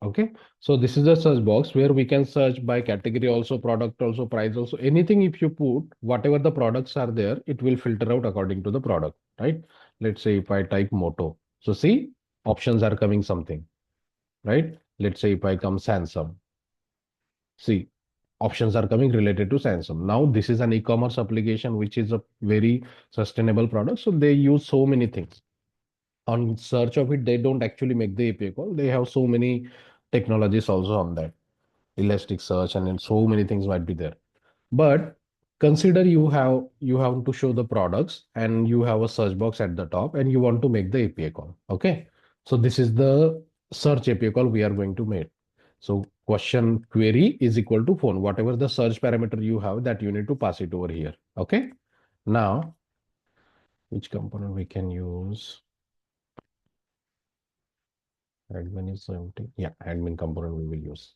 Okay, so this is the search box where we can search by category also, product also, price also, anything. If you put whatever the products are there, it will filter out according to the product, right? Let's say if I type moto, so see, options are coming something, right? Let's say if I come Samsung, see, options are coming related to Samsung. Now this is an e-commerce application which is a very sustainable product, so they use so many things on search of it. They don't actually make the API call. They have so many technologies also on that, elastic search, and then so many things might be there. But consider you have to show the products and you have a search box at the top and you want to make the API call. Okay, so this is the search API call we are going to make. So question query is equal to phone, whatever the search parameter you have, that you need to pass it over here. Okay, now which component we can use? Admin is empty. Yeah, admin component we will use.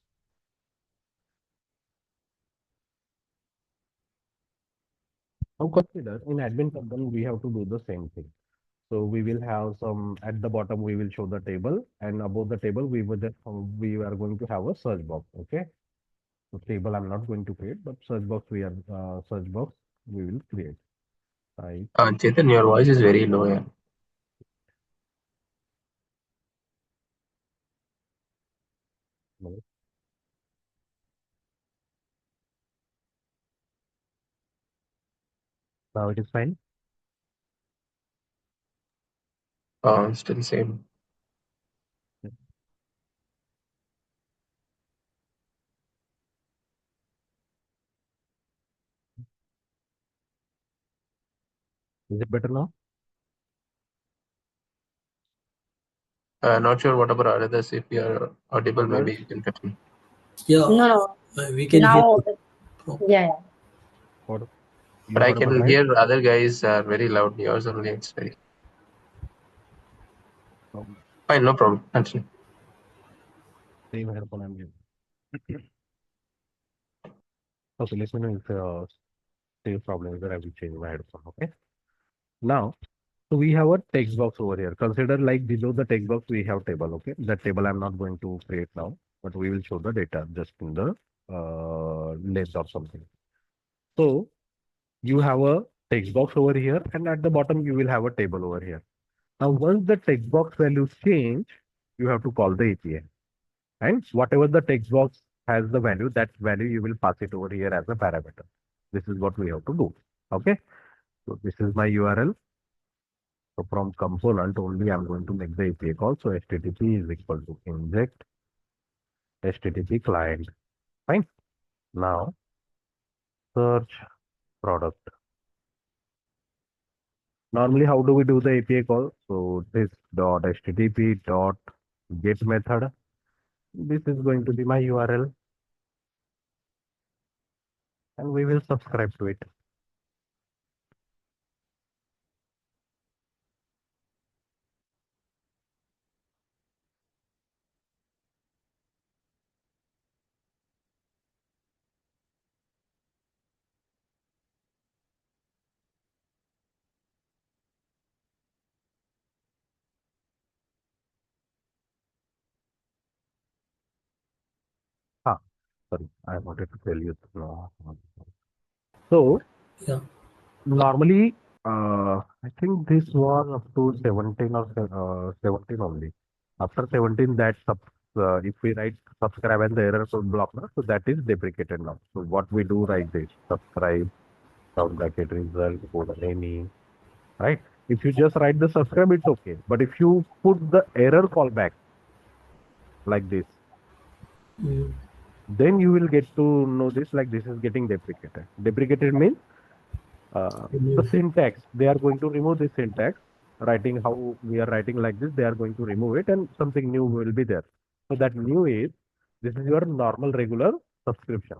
Now consider in admin component we have to do the same thing. So we will have some at the bottom, we will show the table, and above the table we are going to have a search box. Okay. So table I'm not going to create, but search box search box we will create. Right. Chetan, your voice is very low. Yeah. No. Now it is fine. Still same. Is it better now? Not sure what about others. If you are audible, maybe Others, you can continue. Yeah, No, no. we can hear Now, you. yeah, yeah. what But you I audible, can right? hear other guys are very loud. Yours only it's very Um, fine. No problem. Continue. Same headphone I'm using. Okay, let me know if same problem is there. I will change my headphone. Okay. Now, so we have a text box over here. Consider like below the text box, we have table. Okay. That table I'm not going to create now, but we will show the data just in the list or something. So you have a text box over here, and at the bottom, you will have a table over here. Now, once the text box values change, you have to call the API. And whatever the text box has the value, that value you will pass it over here as a parameter. This is what we have to do. Okay. So this is my URL. So from component only, I'm going to make the API call. So HTTP is equal to inject HTTP client. Fine. Now search product. Normally, how do we do the API call? So this dot HTTP dot get method. This is going to be my URL, and we will subscribe to it. Ah, sorry, I wanted to tell you. No. So Yeah, normally, I think this was up to 17 or 17 only. After 17, if we write subscribe and the error code block, na, so that is deprecated now. So what we do like this, subscribe, round bracket result, code any, right? If you just write the subscribe, it's okay. But if you put the error callback like this, mm, then you will get to know this like this is getting deprecated. Deprecated means the remove. syntax, they are going to remove the syntax. Writing how we are writing like this, they are going to remove it and something new will be there. So that new is, this is your normal regular subscription.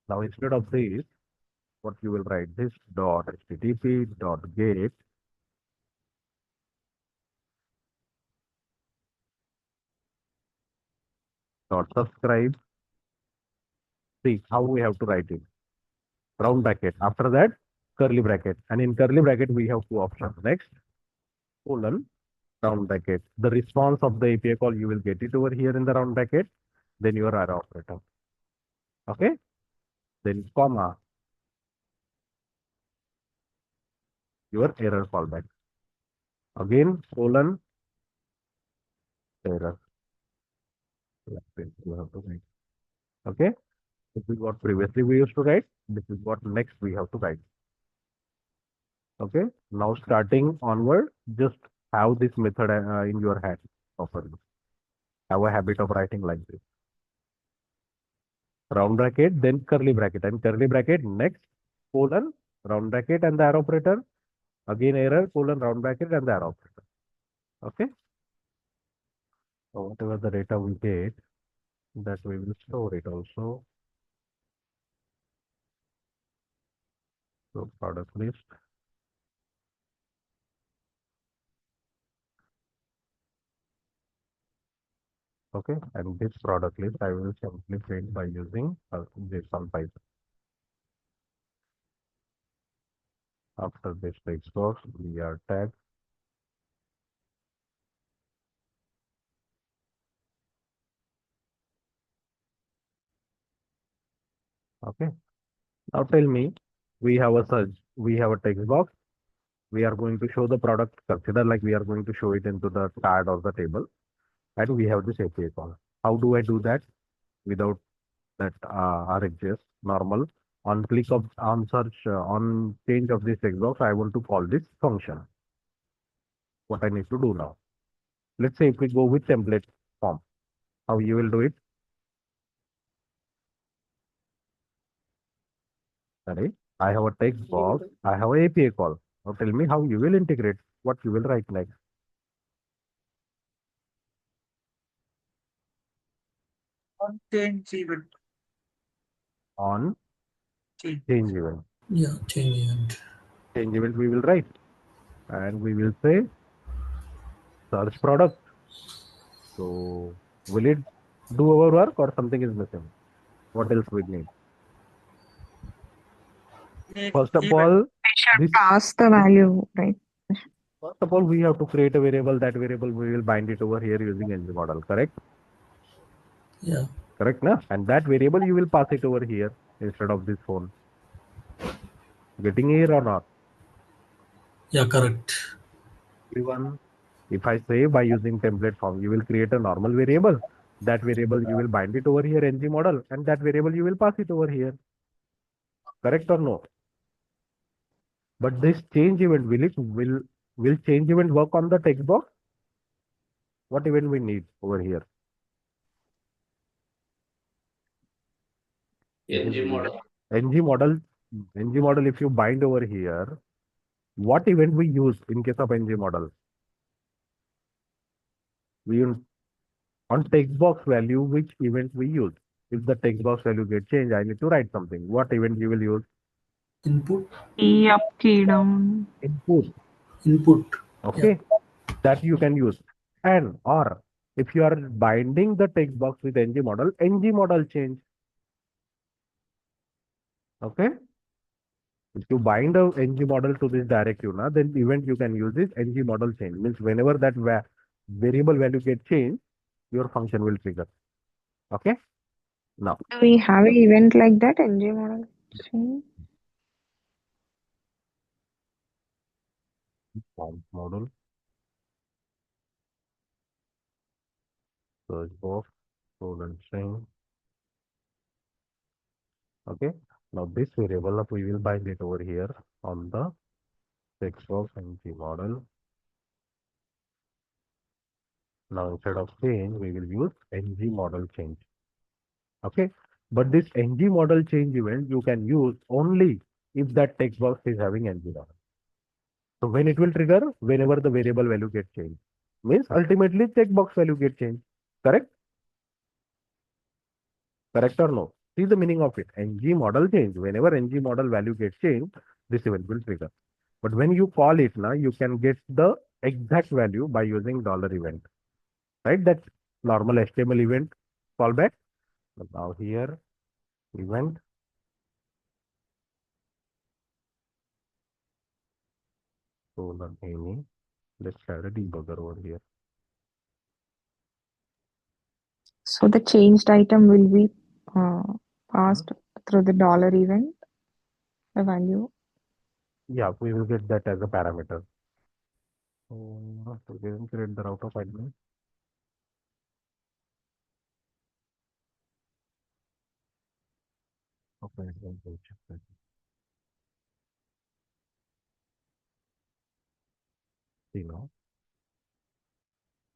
Now instead of this, what you will write, this dot http dot get dot subscribe. See how we have to write it. Round bracket. After that, curly bracket. And in curly bracket, we have two options. Next, colon, round bracket. The response of the API call, you will get it over here in the round bracket, then your arrow operator. Okay, then comma, your error callback. Again, colon, error. Like this, you have to write. Okay, this is what previously we used to write. This is what next we have to write. Okay, now starting onward, just have this method in your head properly. Have a habit of writing like this. Round bracket, then curly bracket, and curly bracket, next colon, round bracket, and the arrow operator. Again, error, colon, round bracket, and the arrow operator. Okay. So whatever the data we get, that we will store it also. So product list. Okay, and this product list I will simply print by using JSON Python. After this text box, we are tag. Okay. Now tell me, we have a search, we have a text box. We are going to show the product. Consider like we are going to show it into the card or the table, and we have this API call. How do I do that without that RxJS normal? On click of on search on change of this text box, I want to call this function. What I need to do now? Let's say if we go with template form, how you will do it? Sorry, I have a text box, I have a API call. Now tell me how you will integrate, what you will write next. On change event. On Change. change event. Yeah, change event. Change event we will write. And we will say search product. So will it do our work or something is missing? What else we need? First of all, this Pass the value, right? first of all, we have to create a variable. That variable we will bind it over here using ng model, correct? Yeah. Correct, na? And that variable you will pass it over here instead of this phone. Getting here or not? Yeah, correct. Everyone, if I say by using template form, you will create a normal variable. That variable you will bind it over here ng model, and that variable you will pass it over here. Correct or no? But this change event will change event work on the text box? What event we need over here? ng model. ng model. ng model. If you bind over here, what event we use in case of ng model? We use on text box value, which event we use? If the text box value get changed, I need to write something. What event you will use? Input. Key up, key down. Input. Input. Okay, that you can use. And or if you are binding the text box with ng model change. Okay, if you bind a ng model to this directive, now then event you can use is ng model change. Means whenever that variable value get changed, your function will trigger. Okay, now Do we have an event like that, NG model? form model search box colon string. Okay, now this variable we will bind it over here on the text box ng model. Now instead of change, we will use ng model change. Okay, but this ng model change event you can use only if that text box is having ng model. So when it will trigger? Whenever the variable value gets changed. Means ultimately text box value get changed. Correct? Correct or no? See the meaning of it. ng model change. Whenever ng model value gets changed, this event will trigger. But when you call it now, you can get the exact value by using $event. Right? That normal HTML event callback. But now here event colon any Let's add a debugger over here. So the changed item will be passed through the dollar event, the value. Yeah, we will get that as a parameter. So we will create the router file. Okay, we'll check that. See now,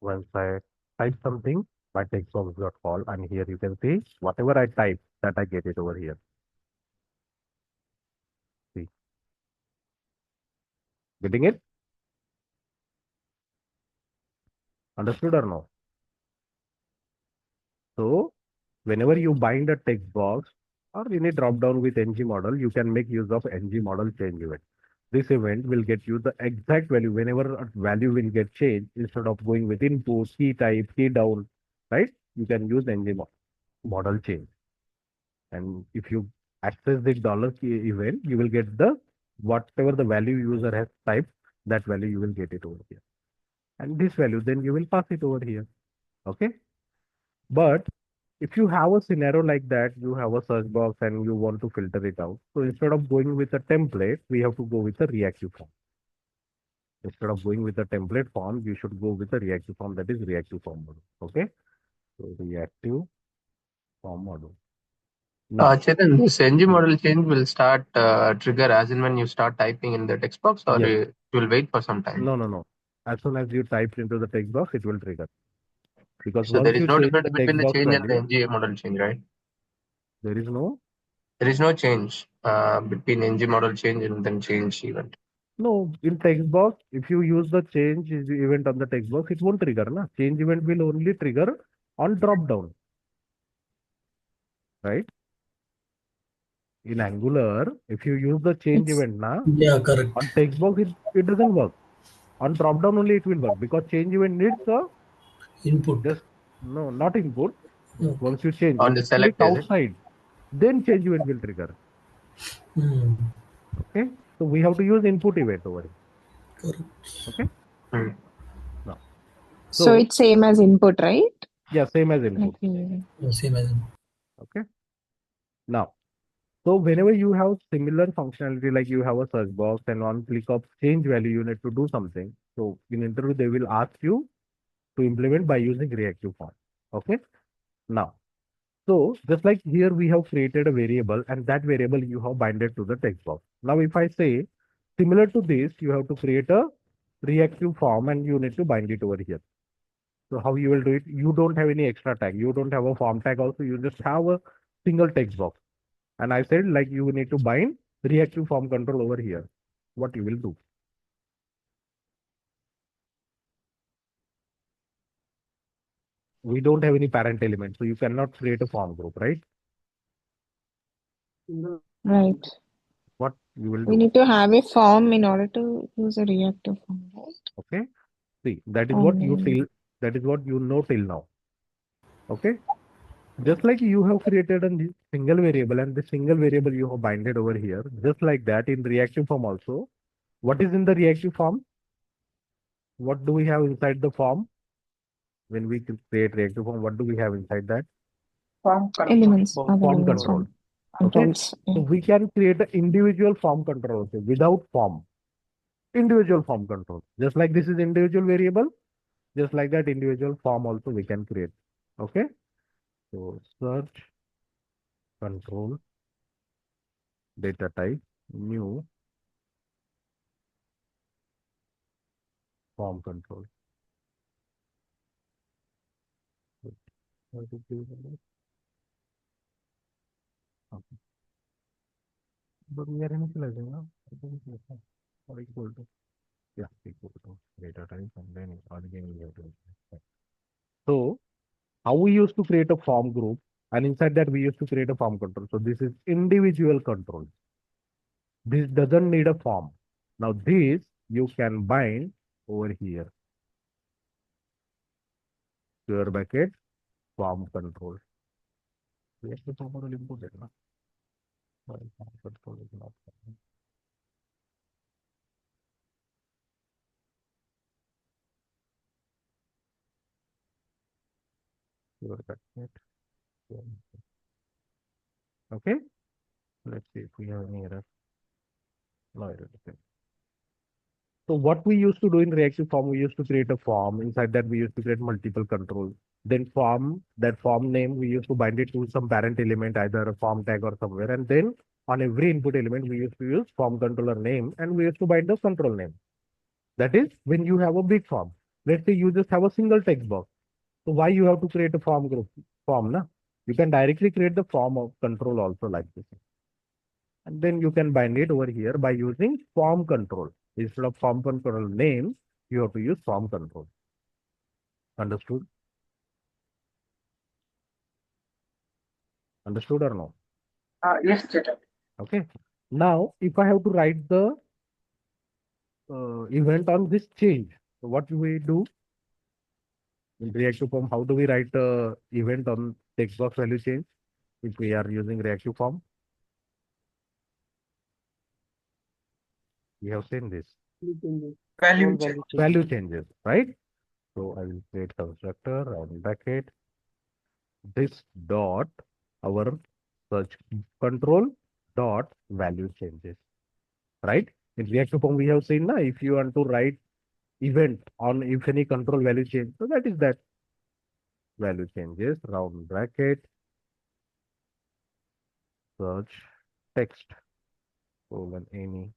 once I type something, my text box got called, and here you can see whatever I type, that I get it over here. See, getting it? Understood or no? So whenever you bind a text box or any drop down with ng model, you can make use of ng model change event. This event will get you the exact value. Whenever a value will get changed, instead of going with input, key type, key down, right? You can use ng model change. And if you access the dollar key event, you will get the whatever the value user has typed, that value you will get it over here. And this value, then you will pass it over here. Okay. But if you have a scenario like that, you have a search box and you want to filter it out. So instead of going with a template, we have to go with a reactive form. Instead of going with a template form, you should go with a reactive form, that is reactive form model. Okay. So reactive form model. Now, Chetan, this ng model change will start trigger as and when you start typing in the text box, or yes. it will wait for some time? No. As soon as you type into the text box, it will trigger. Because So there once is you no change difference the between text the box change and the value, ng model change, right? there is no. There is no change between ng model change and then change event. No, in text box, if you use the change event on the text box, it won't trigger. Na? Change event will only trigger on drop down, right? In Angular, if you use the change It's event na, Yeah, correct. on text box, it doesn't work. On drop down only it will work because change event needs a Input. just no, not input. Okay. Once you change, On if the you click select, is it? outside, then change event will trigger. Hmm. Okay, so we have to use input event over here. Correct. Okay, Hmm. now so so it's same as input, right? yeah, same as input. Same as Okay, now so whenever you have similar functionality, like you have a search box and one click of change value, you need to do something. So in interview, they will ask you to implement by using reactive form. Okay. Now, so just like here, we have created a variable and that variable you have binded to the text box. Now, if I say similar to this, you have to create a reactive form and you need to bind it over here. So how you will do it? You don't have any extra tag. You don't have a form tag also. You just have a single text box. And I said like you need to bind reactive form control over here. What you will do? We don't have any parent element, so you cannot create a form group, right? Right. What you will We do? need to have a form in order to use a reactive form, right? Okay. See, that is what you Only. till that is what you know till now. Okay. Just like you have created a single variable and the single variable you have binded over here, just like that in reactive form also. What is in the reactive form? What do we have inside the form? When we create reactive form, what do we have inside that? Form Elements, control. other Form elements, control. form Okay. controls. So Yeah. we can create an individual form control also without form. Individual form control. Just like this is individual variable, just like that individual form also we can create. Okay. So search control data type new form control. Okay. But we are initializing now. Or equal to yeah, equal to data type and then again we have to. So how we used to create a form group and inside that we used to create a form control. So this is individual control. This doesn't need a form. Now this you can bind over here. Square bracket form control. We have to properly input it. No? Form control is not. Okay, let's see if we have any error. No error. Okay. So what we used to do in reactive form, we used to create a form. Inside that, we used to create multiple controls. Then that form name, we used to bind it to some parent element, either a form tag or somewhere. And then on every input element, we used to use form controller name, and we used to bind the control name. That is when you have a big form. Let's say you just have a single text box. So why you have to create a form, na? You can directly create the form of control also like this. And then you can bind it over here by using form control. Instead of form control name, you have to use form control. Understood? Understood or no? Yes, Chetan. Okay. Now, if I have to write the event on this change, so what do we do? In reactive form, how do we write event on text box value change if we are using reactive form? We have seen this. Value check. Value changes, right? So I will create constructor and bracket this dot our search control dot value changes, right? In reactive form, we have seen now if you want to write event on if any control value change, so that is that value changes round bracket search text colon any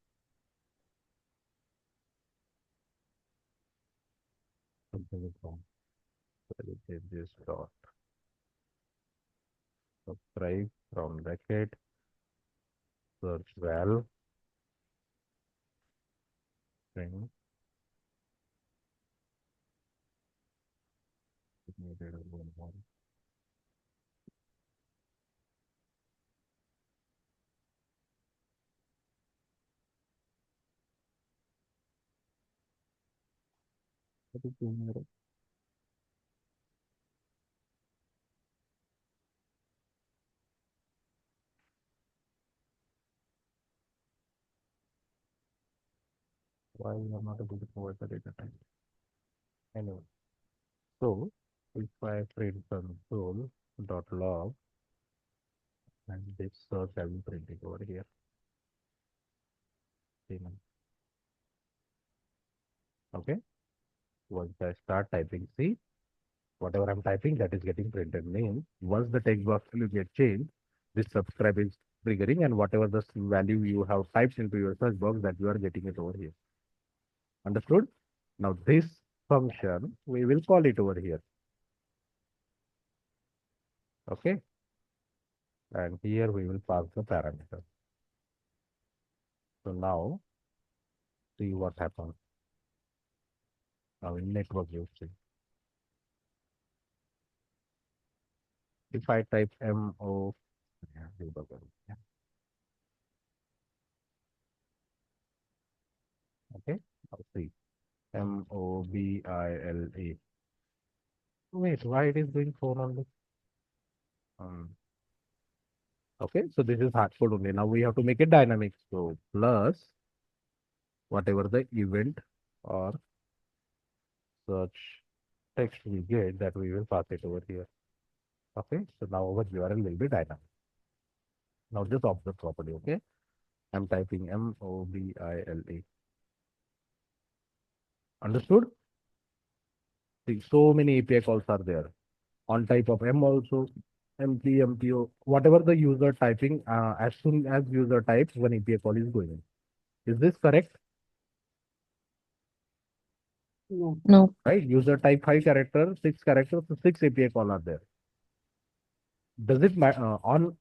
something from value changes dot subscribe round bracket search val string why you are not able to provide the data type anyway. So if I print console dot log and this search I will print it over here. Okay. Once I start typing, see whatever I'm typing that is getting printed. Means once the text box will get changed, this subscribe is triggering, and whatever the value you have typed into your search box that you are getting it over here. Understood? Now this function we will call it over here. Okay. And here we will pass the parameter. So now see what happens. Now in network usage. If I type MO, okay, now see MOBILA. Wait, why it is doing 4 on this? Okay, so this is hard code only. Now we have to make it dynamic. So plus whatever the event or search text we get, that we will pass it over here. Okay, so now our URL will be dynamic. Now just observe properly. Okay, I'm typing MOBILA. Understood? See, so many API calls are there. On type of M also, MP, MPO, whatever the user typing, as soon as user types, one API call is going. Is this correct? No. Right? User type 5 characters, 6 characters, so 6 API call are there. Does it matter on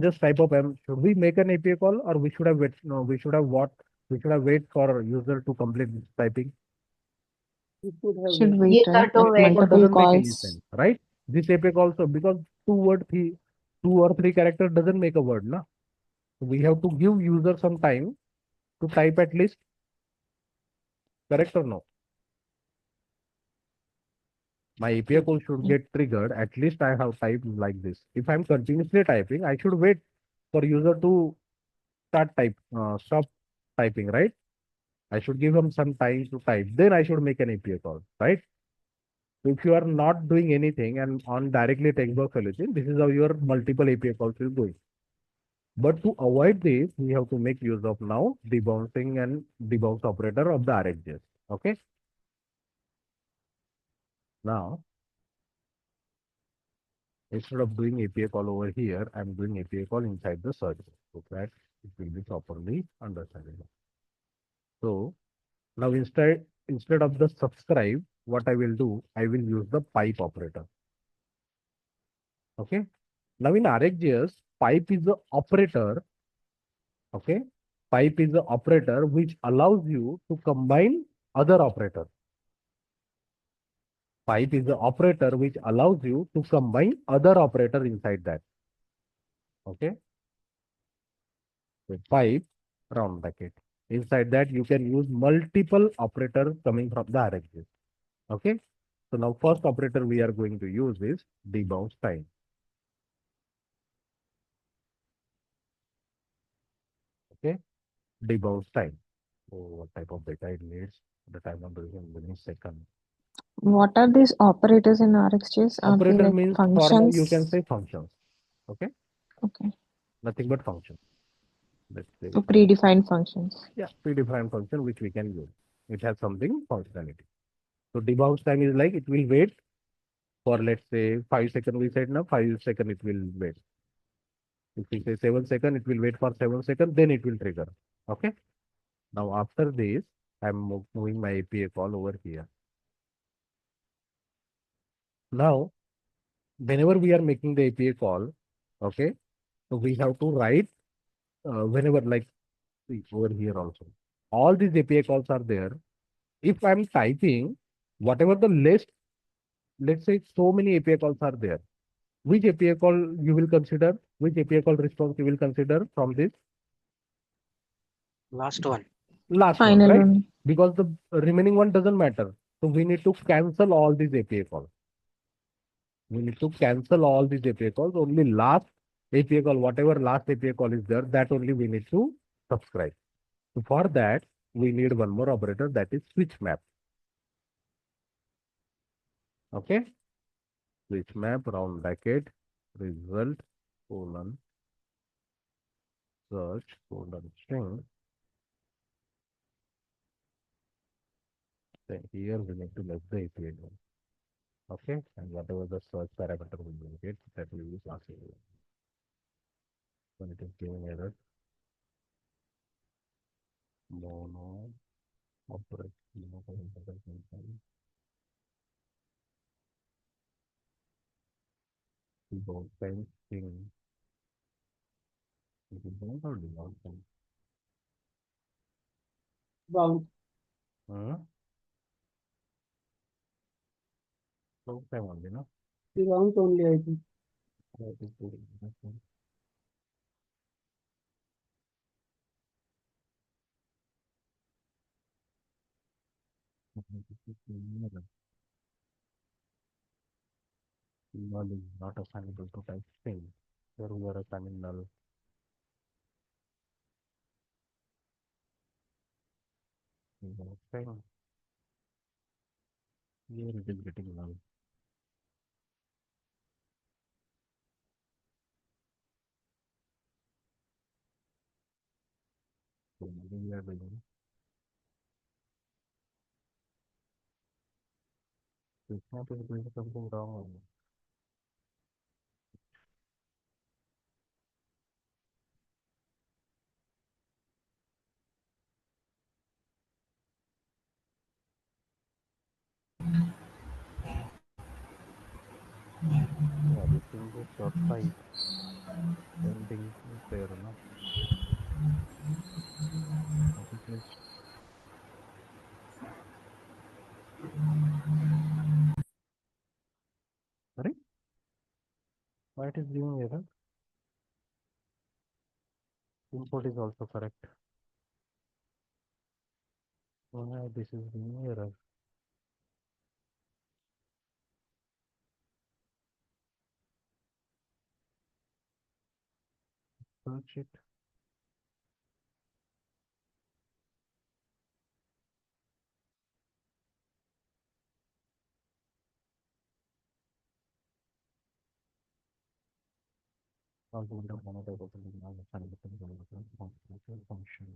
just type of M? Should we make an API call, or we should have wait? No, we should have what? We should have wait for user to complete this typing. Should wait, right? But Multiple doesn't make any calls. sense, right? This API also, because two or three characters doesn't make a word, na? We have to give user some time to type at least. Correct or no? My API call should get triggered. At least I have typed like this. If I'm continuously typing, I should wait for user to stop typing, right? I should give him some time to type. Then I should make an API call, right? If you are not doing anything and on directly text box solution, this is how your multiple API calls is going. But to avoid this, we have to make use of now debouncing and debounce operator of the RxJS. Okay. Now, instead of doing API call over here, I'm doing API call inside the search so that it will be properly understandable. So now instead of the subscribe, what I will do, I will use the pipe operator. Okay. Now in RxJS, pipe is the operator. Okay. Pipe is the operator which allows you to combine other operators. Pipe is the operator which allows you to combine other operator inside that. Okay. So pipe round bracket. Inside that you can use multiple operators coming from the RxJS. Okay. So now first operator we are going to use is debounce time. Okay. Debounce time. So what type of data it needs, the time of duration within second. What are these operators in RxJS? Are they Operator like means functions? you can say functions. Okay. Okay. Nothing but functions. Let's say, So predefined functions. yeah, predefined function which we can use. It has something functionality. So debounce time is like it will wait for let's say 5 seconds. We said now 5 seconds it will wait. If we say 7 seconds, it will wait for 7 seconds, then it will trigger. Okay. Now after this, I'm moving my API call over here. Now, whenever we are making the API call, okay, so we have to write whenever like see, over here also. All these API calls are there. If I'm typing whatever the list, let's say so many API calls are there. Which API call you will consider? Which API call response you will consider from this? Last one. Last one, Final right? one. Because the remaining one doesn't matter. So we need to cancel all these API calls. We need to cancel all these API calls. Only last API call, whatever last API call is there, that only we need to subscribe. So for that, we need one more operator, that is switch map. Okay. Switch map round bracket result colon search colon string. Then here we need to list the API name. Okay. And whatever the search parameter we will get, that will be last API. When it is giving error, mono operate both time string. It is bound or default time? Bound. Long time only, no? Bound only, I think. That is good. That's fine. Null is not assignable to type string. Here we are assigning null. String. Here it is getting null. So we are doing it's not doing something wrong. Yeah, this thing is dot type. Same thing is there, no? What is this? Sorry? Why it is giving error? Input is also correct. Why this is giving error? Search it. function.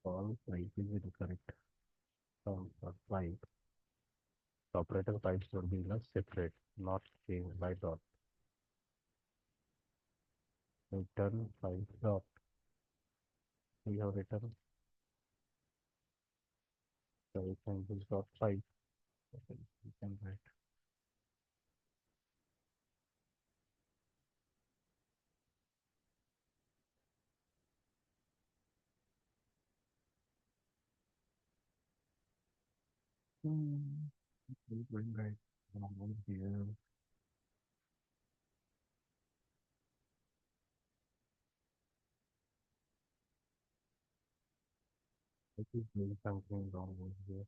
All type is incorrect. For type, the operator types should be separate, not changed by dot. Return type dot. We have written so we can use dot type. Okay, we can write. We'll bring right over here. It is doing something wrong over here.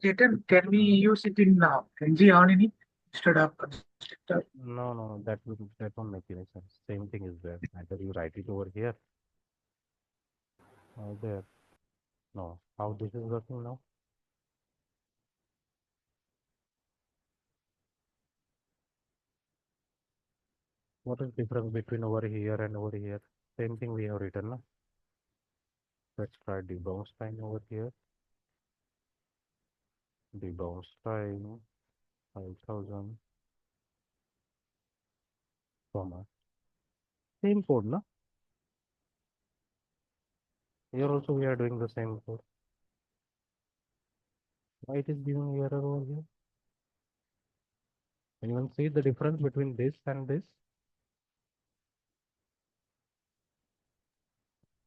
Later, can we use it in NG on init instead of constructor? No, that won't make any sense. Same thing is there. Either you write it over here or there. No. How this is working now? What is difference between over here and over here? Same thing we have written, no? Let's try debounce time over here. Debounce time 5000, comma. Same code, no? Here also we are doing the same code. Why it is giving error over here? Anyone see the difference between this and this?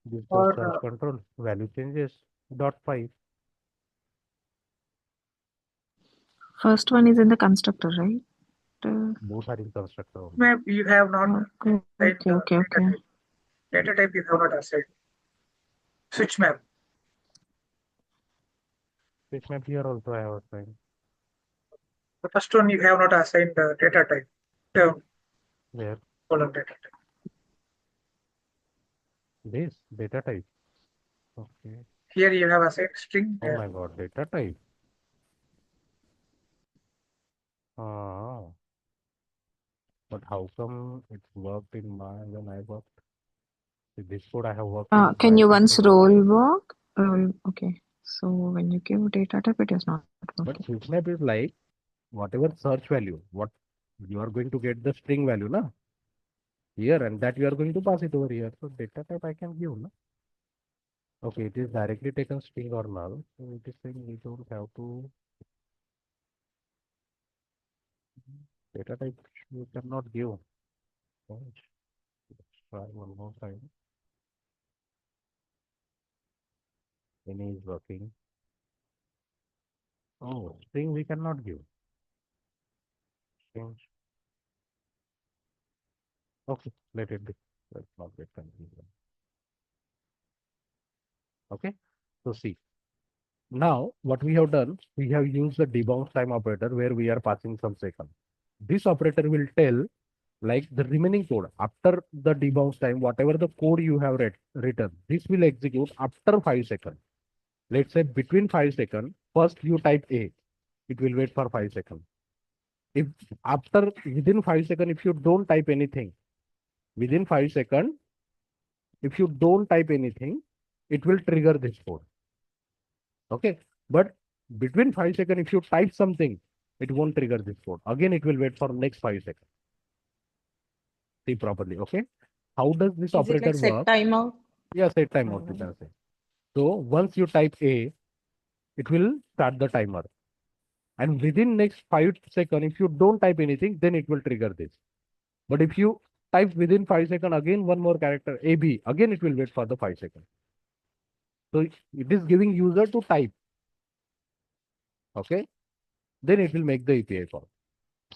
This is Or, search control. Value changes. Dot 5. First one is in the constructor, right? Both are in constructor only. map you have not Okay, assigned okay, okay, okay. data type you have not assigned. Switch map. Switch map here also I have assigned. The first one you have not assigned the data type. Term Where? column data type. This data type. Okay. Here you have assigned string. Oh my god, data type. Ah. But how come it's worked in my when I worked? See, this code I have worked in Can my you once system. roll walk? Okay. So when you give data type, it is not But working. switch map is like whatever search value, what you are going to get the string value, na? Here, and that you are going to pass it over here. So data type I can give, na? Okay, it is directly taken string or null. So it is saying we don't have to data type you cannot give. Let's try one more time. Any is working. Oh, string we cannot give. String. Okay, let it be. Let's not get confused. Okay, so see. Now, what we have done, we have used the debounce time operator where we are passing some second. This operator will tell like the remaining code after the debounce time, whatever the code you have written, this will execute after 5 seconds. Let's say between 5 seconds, first you type A, it will wait for 5 seconds. If after within 5 seconds, if you don't type anything, within 5 seconds, if you don't type anything, it will trigger this code. Okay. But between 5 seconds, if you type something, it won't trigger this code. Again, it will wait for next 5 seconds. See properly. Okay. How does this Is it operator like set work? timeout? Yeah, set timeout, you can say. So once you type A, it will start the timer. And within next 5 seconds, if you don't type anything, then it will trigger this. But if you type within 5 seconds, again one more character AB, again it will wait for the 5 seconds. So it is giving user to type. Okay. Then it will make the API call.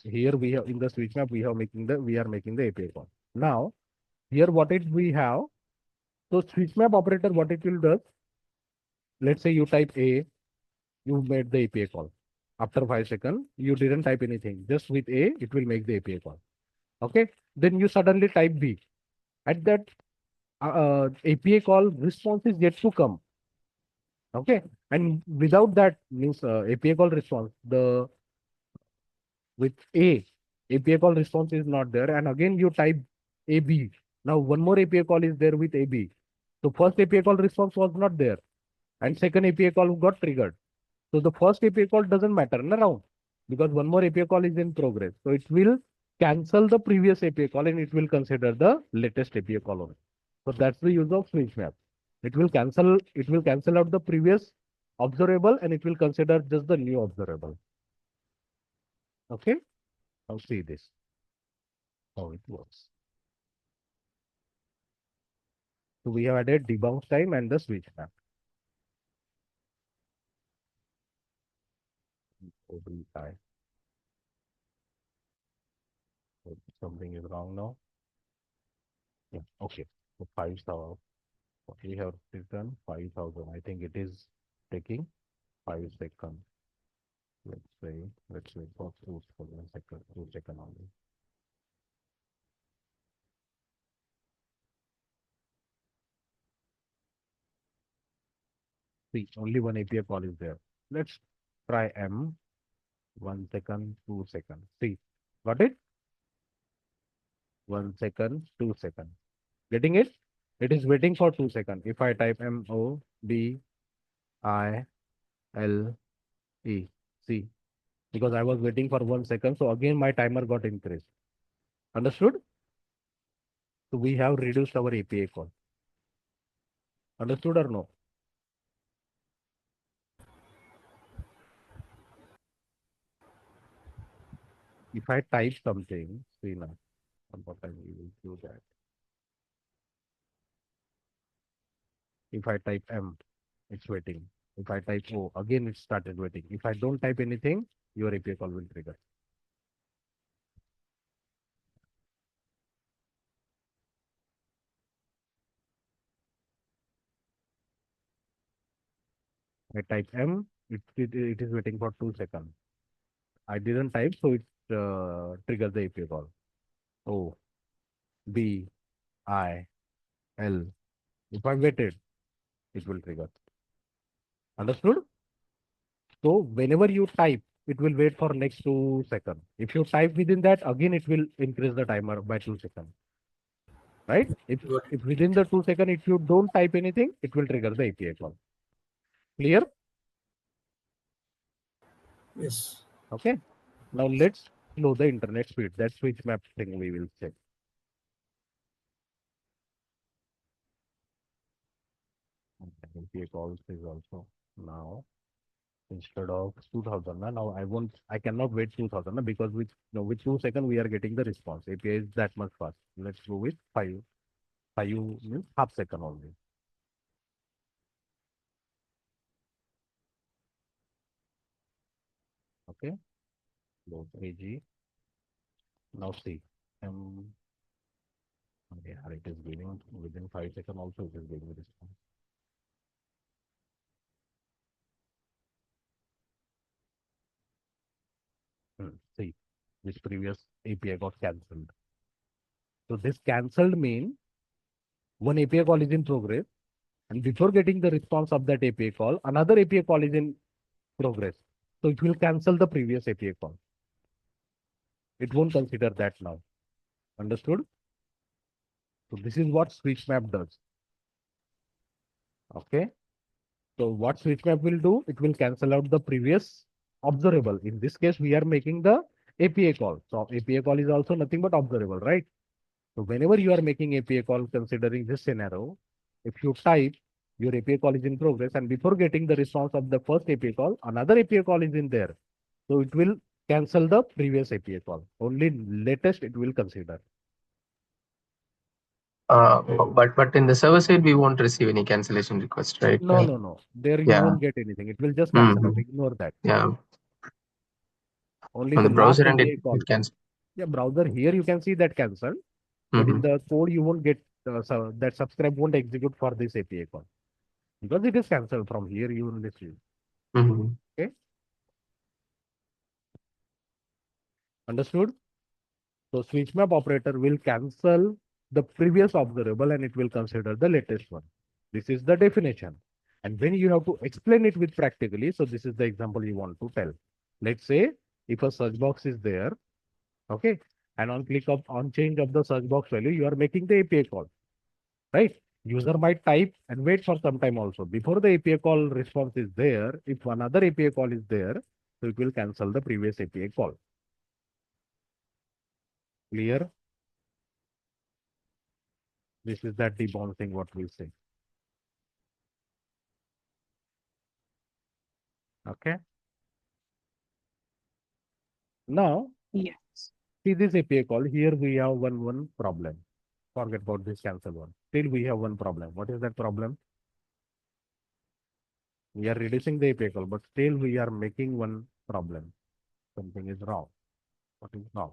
Here we have in the switch map, we are making the API call. Now here what it we have. So switch map operator, what it will do, let's say you type A, you made the API call. After 5 seconds, you didn't type anything. Just with A, it will make the API call. Okay. Then you suddenly type B. At that API call, response is yet to come. Okay. And without that means API call response, the with A, API call response is not there. And again, you type AB. Now one more API call is there with AB. So first API call response was not there. And second API call got triggered. So the first API call doesn't matter around because one more API call is in progress. So it will cancel the previous API call and it will consider the latest API call only. So that's the use of switch map. It will cancel out the previous observable and it will consider just the new observable. Okay. Now see this, how it works. So we have added debounce time and the switch map. Something is wrong now. Yeah. Okay. So 5,000. We have written 5,000. I think it is taking 5 seconds. Let's wait for 2 seconds, 2 seconds only. See, only one API call is there. Let's try M. 1 second, 2 seconds. See, got it? 1 second, 2 seconds. Getting it? It is waiting for 2 seconds. If I type MODILE, see, because I was waiting for 1 second. So again, my timer got increased. Understood? So we have reduced our API call. Understood or no? If I type something, see now, what I will do that. If I type M, it's waiting. If I type O, again it started waiting. If I don't type anything, your API call will trigger. I type M, it is waiting for 2 seconds. I didn't type, so it triggers the API call. O, B, I, L. If I waited, it will trigger. Understood? So whenever you type, it will wait for next 2 seconds. If you type within that, again it will increase the timer by 2 seconds. Right? If within the 2 seconds, if you don't type anything, it will trigger the API call. Clear? Yes. Okay. Now let's know the internet speed. That switch map thing we will check. API calls is also now instead of 2000. Now I cannot wait 2000 because with 2 seconds we are getting the response. API is that much fast. Let's go with 5. 5 means half second only. Okay. Load AG. Now see. Yeah, it is giving within 5 seconds also it is giving response. See, this previous API got cancelled. So this cancelled mean one API call is in progress, and before getting the response of that API call, another API call is in progress. So it will cancel the previous API call. it won't consider that now. Understood? So this is what switch map does. Okay. So what switch map will do? It will cancel out the previous observable. In this case, we are making the API call. So API call is also nothing but observable, right? So whenever you are making API call, considering this scenario, if you type your API call is in progress, and before getting the response of the first API call, another API call is in there. So it will cancel the previous API call. Only latest it will consider. But in the server side, we won't receive any cancellation request, right? No. There you Yeah. won't get anything. It will just cancel out. Mhm. Ignore that. Yeah. Only On the the last browser end, API call. it cancels. Yeah, browser here you can see that cancel, but in the code you won't get so that subscribe won't execute for this API call because it is cancelled from here. You will receive. Okay, understood? So switch map operator will cancel the previous observable and it will consider the latest one. This is the definition. And when you have to explain it with practically, so this is the example you want to tell. Let's say if a search box is there, okay, and on click of on change of the search box value, you are making the API call, right? User might type and wait for some time also. Before the API call response is there, if another API call is there, so it will cancel the previous API call. Clear? This is that debouncing what we say. Okay. Now, Yes. see this API call. Here we have one problem. Forget about this cancel one. Still we have one problem. What is that problem? We are reducing the API call, but still we are making one problem. Something is wrong. What is wrong?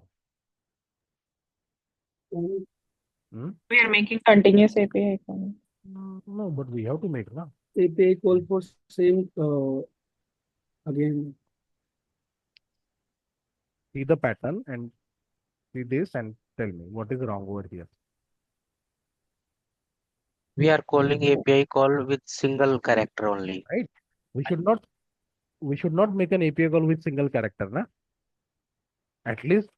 Hmm? We are making continuous API call. No, but we have to make now. API call for same again. See the pattern and see this and tell me what is wrong over here. We are calling API call with single character only. Right? We should not make an API call with single character, na? At least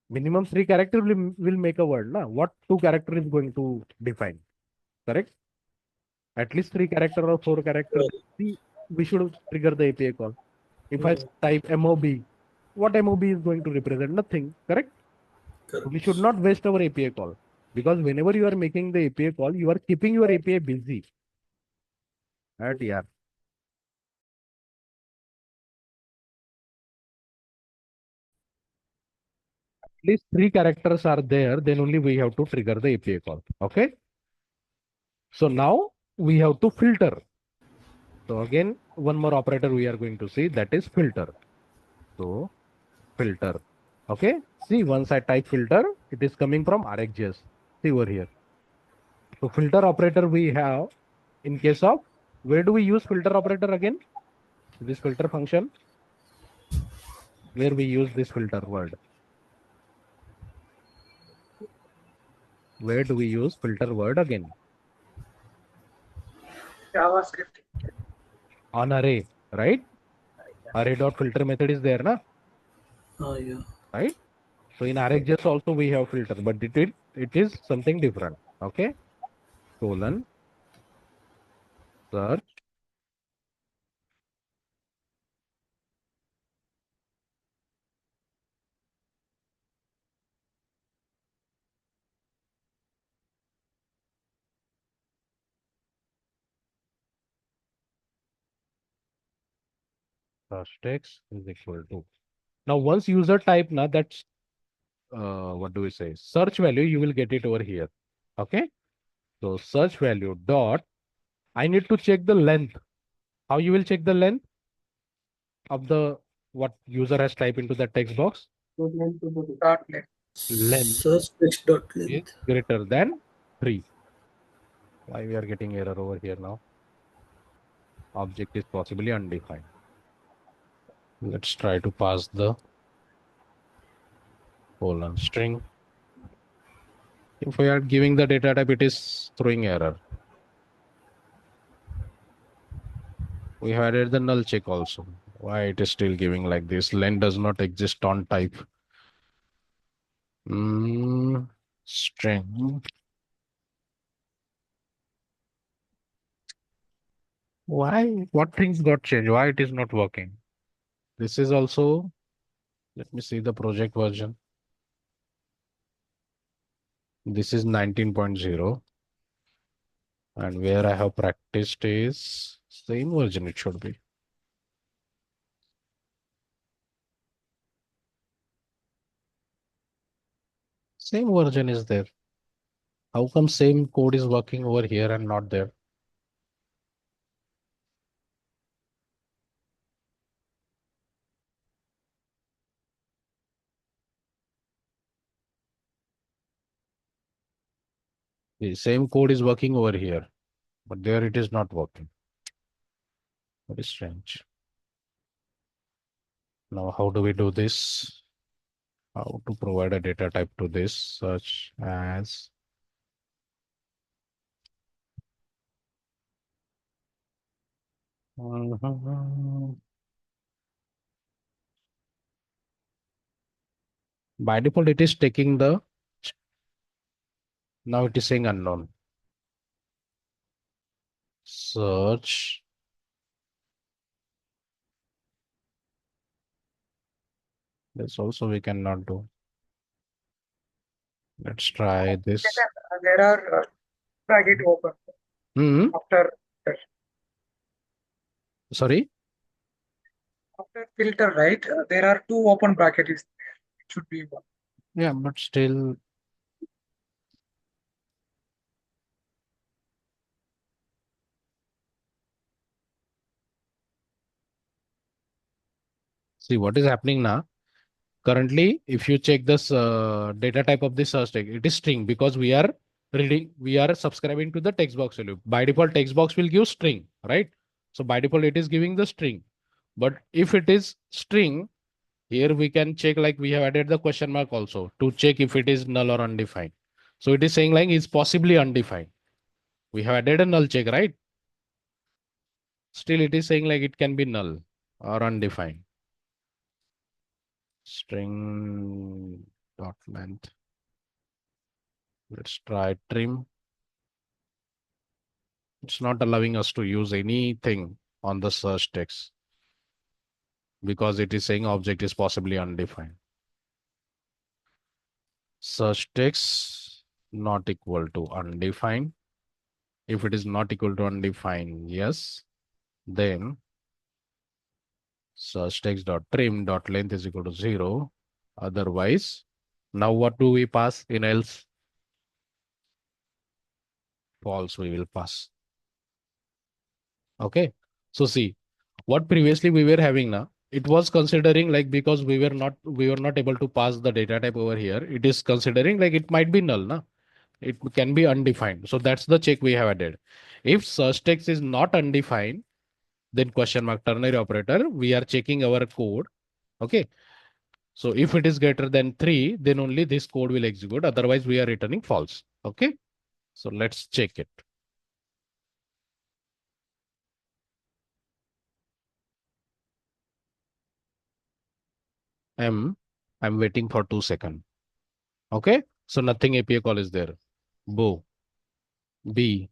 minimum 3 character will make a word, na? What 2 character is going to define? Correct? At least 3 character or 4 character. See, we should trigger the API call. If I type MOB, what MOB is going to represent? Nothing. Correct? We should not waste our API call because whenever you are making the API call, you are keeping your API busy. Right? Yeah. At least 3 characters are there, then only we have to trigger the API call. Okay. So now we have to filter. So again, one more operator we are going to see, that is filter. So filter. Okay. See, once I type filter, it is coming from RxJS. See over here. So filter operator we have in case of, where do we use filter operator again? This filter function, where we use this filter word. Where do we use filter word again? JavaScript. On array, right? Array.filter method is there, na? Yeah. Right? So in RxJS also we have filter, but it is something different. Okay. Colon search search text is equal to. Now once user type, na, that's what do we say? Search value, you will get it over here. Okay. So search value dot, I need to check the length. How you will check the length of the what user has typed into the text box? .NET. Length Search text dot is length. greater than 3. Why we are getting error over here now? Object is possibly undefined. Let's try to pass the colon string. If we are giving the data type, it is throwing error. We have added the null check also. Why it is still giving like this? Len does not exist on type. String. Why? What things got changed? Why it is not working? This is also, let me see the project version. This is 19.0. And where I have practiced is same version it should be. Same version is there. How come same code is working over here and not there? The same code is working over here, but there it is not working. Very strange. Now, how do we do this? How to provide a data type to this, such as by default, it is taking the, now it is saying unknown. Search. This also we cannot do. Let's try this. There are bracket open after Sorry? filter, right? There are two open brackets. It should be one. Yeah, but still. See what is happening now. Currently, if you check this data type of this search tag, it is string because we are reading, we are subscribing to the text box value. By default, text box will give string, right? So by default, it is giving the string. But if it is string, here we can check, like we have added the question mark also to check if it is null or undefined. So it is saying like is possibly undefined. We have added a null check, right? Still it is saying like it can be null or undefined. String dot length. Let's try trim. It's not allowing us to use anything on the search text because it is saying object is possibly undefined. Search text not equal to undefined. If it is not equal to undefined, yes, then search text dot trim dot length is equal to 0. Otherwise, now what do we pass in else? False we will pass. Okay. So see, what previously we were having now, it was considering like because we were not able to pass the data type over here, it is considering like it might be null, na? It can be undefined. So that's the check we have added. If search text is not undefined, then question mark ternary operator, we are checking our code. Okay. So if it is greater than 3, then only this code will execute. Otherwise, we are returning false. Okay. So let's check it. I'm waiting for 2 seconds. Okay. So nothing API call is there. Bo. B.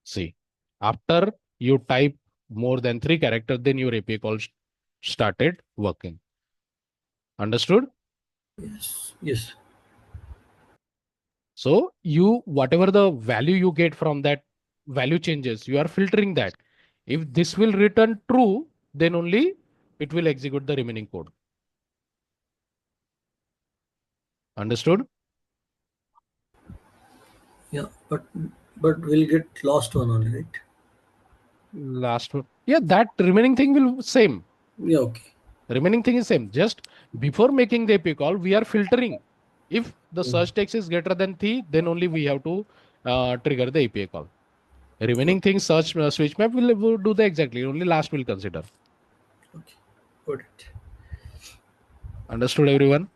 C. After you type more than 3 characters, then your API call started working. Understood? Yes. Yes. So you, whatever the value you get from that value changes, you are filtering that. If this will return true, then only it will execute the remaining code. Understood? Yeah. But we'll get lost one only, right? Last one. Yeah, that remaining thing will same. Yeah. Okay. Remaining thing is same. Just before making the API call, we are filtering. If the search text is greater than 3, then only we have to trigger the API call. Remaining things, search switch map will do the exactly. Only last will consider. Okay. Got it. Understood, everyone?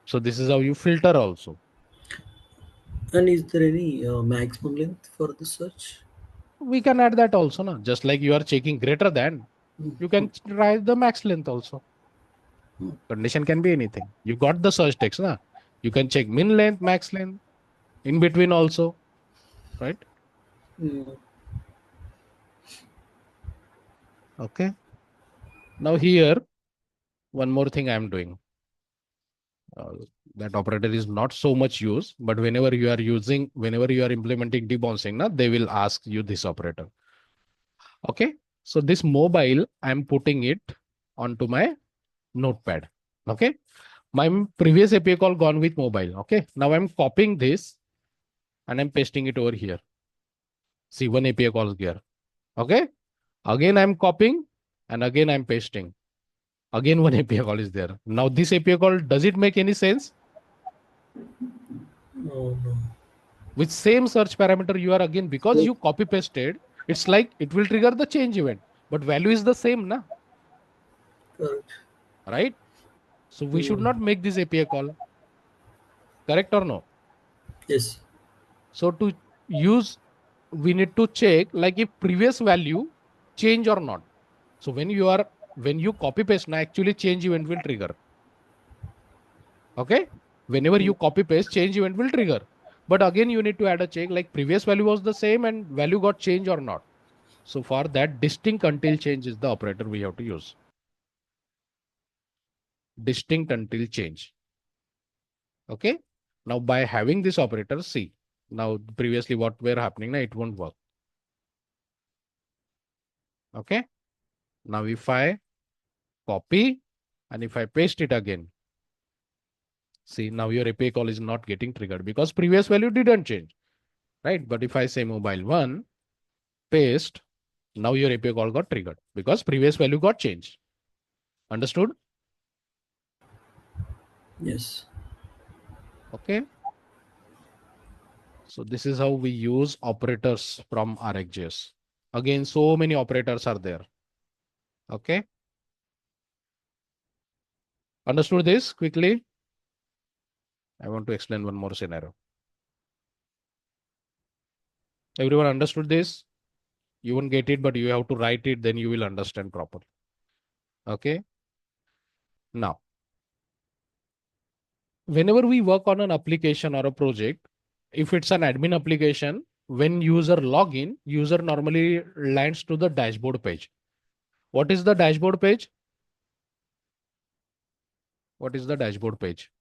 So this is how you filter also. And is there any maximum length for the search? We can add that also, na? Just like you are checking greater than, You can try the max length also. Condition can be anything. You got the search text, na? You can check min length, max length, in between also, right? Okay. Now here, one more thing I am doing. That operator is not so much used, but whenever you are implementing debouncing, na, they will ask you this operator. Okay. So this mobile, I'm putting it onto my notepad. Okay. My previous API call gone with mobile. Okay. Now I'm copying this and I'm pasting it over here. See, one API calls here. Okay. Again, I'm copying and again I'm pasting. Again, one API call is there. Now this API call, does it make any sense? No. With same search parameter, you are again, because you copy pasted, it's like it will trigger the change event, but value is the same, na? Correct. Right? So we should not make this API call. Correct or no? Yes. So to use, we need to check like if previous value change or not. So when you copy paste, now actually change event will trigger. Okay. Whenever you copy paste, change event will trigger. But again, you need to add a check like previous value was the same and value got changed or not. So for that, distinct until change is the operator we have to use. Distinct until change. Okay. Now by having this operator, see, now previously what were happening, now it won't work. Okay. Now if I copy and if I paste it again, see, now your API call is not getting triggered because previous value didn't change, right? But if I say mobile 1, paste, now your API call got triggered because previous value got changed. Understood? Yes. Okay. So this is how we use operators from RxJS. Again, so many operators are there. Okay. Understood this quickly? I want to explain one more scenario. Everyone understood this? You won't get it, but you have to write it, then you will understand properly. Okay. Now, whenever we work on an application or a project, if it's an admin application, when user log in, user normally lands to the dashboard page. What is the dashboard page? What is the dashboard page?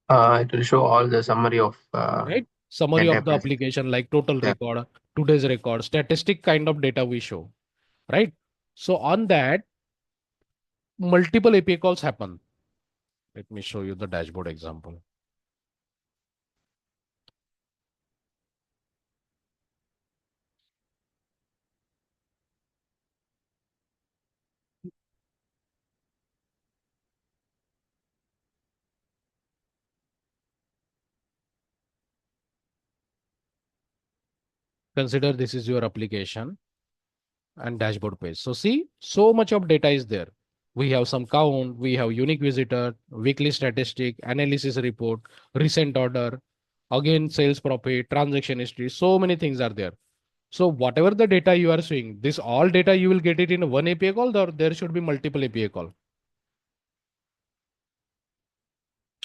It will show all the summary of Right? Summary of the enterprise. application, like total Yeah. record, today's record, statistic kind of data we show, right? So on that, multiple API calls happen. Let me show you the dashboard example. Consider this is your application and dashboard page. So see, so much of data is there. We have some count, we have unique visitor, weekly statistic, analysis report, recent order, again sales profit, transaction history, so many things are there. So whatever the data you are seeing, this all data you will get it in one API call, or there should be multiple API call.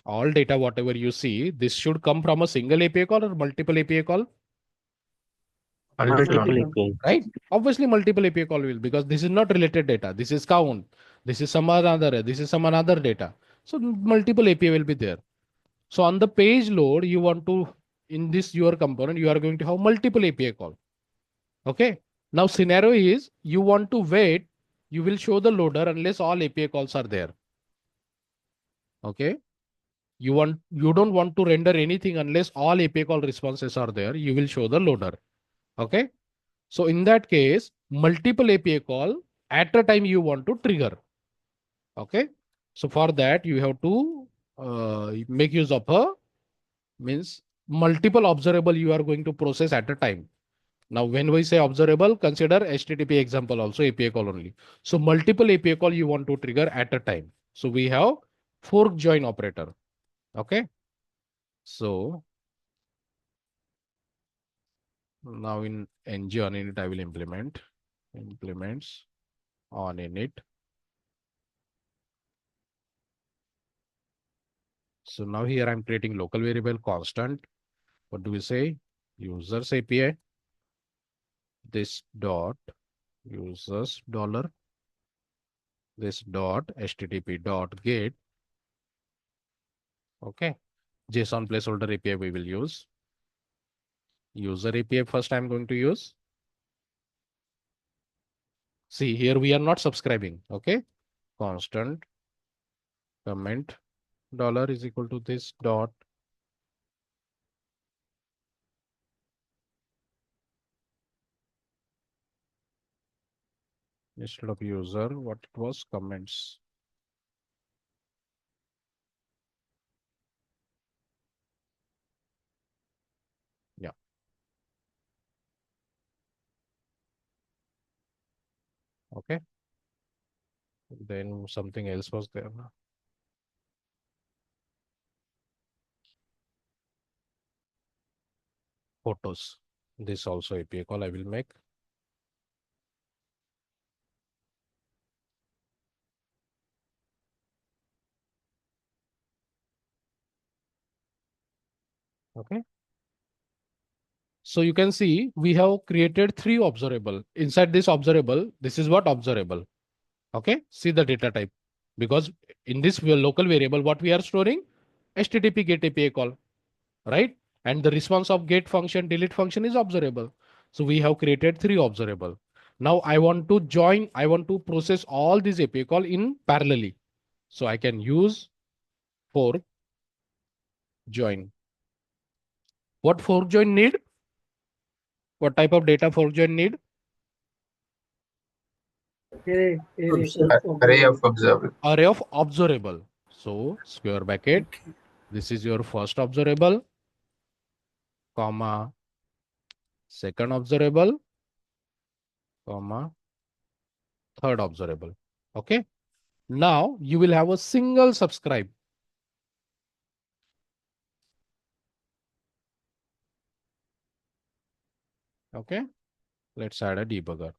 All data, whatever you see, this should come from a single API call or multiple API call, Multiple Multiple. API. right? Obviously, multiple API call will, because this is not related data. This is count. This is some other. This is some another data. So multiple API will be there. So on the page load, you want to, in this your component, you are going to have multiple API call. Okay. Now scenario is you want to wait. You will show the loader unless all API calls are there. Okay. You don't want to render anything unless all API call responses are there. You will show the loader. Okay. So in that case, multiple API call at a time you want to trigger. Okay. So for that, you have to make use of a means multiple observable you are going to process at a time. Now, when we say observable, consider HTTP example also API call only. So multiple API call you want to trigger at a time. So we have forkJoin operator. Okay. So Now in ng on init, I will implements on init. So now here I'm creating local variable constant. What do we say? Users API. This dot users dollar. This dot http dot get. Okay. JSON placeholder API we will use. User API first I'm going to use. See, here we are not subscribing. Okay. Constant comment dollar is equal to this dot instead of user, what it was, comments. Yeah. Okay. Then something else was there. Photos. This also API call I will make. Okay. So you can see we have created 3 observable. Inside this observable, this is what observable. Okay. See the data type. Because in this local variable, what we are storing? HTTP GET API call. Right? And the response of GET function, delete function is observable. So we have created 3 observable. Now I want to join, I want to process all these API call in parallelly. So I can use fork join. What fork join need? What type of data fork join need? Array Array of observable. Array of observable. So square bracket. Okay. This is your first observable, comma, second observable, comma, third observable. Okay. Now you will have a single subscribe. Okay. Let's add a debugger.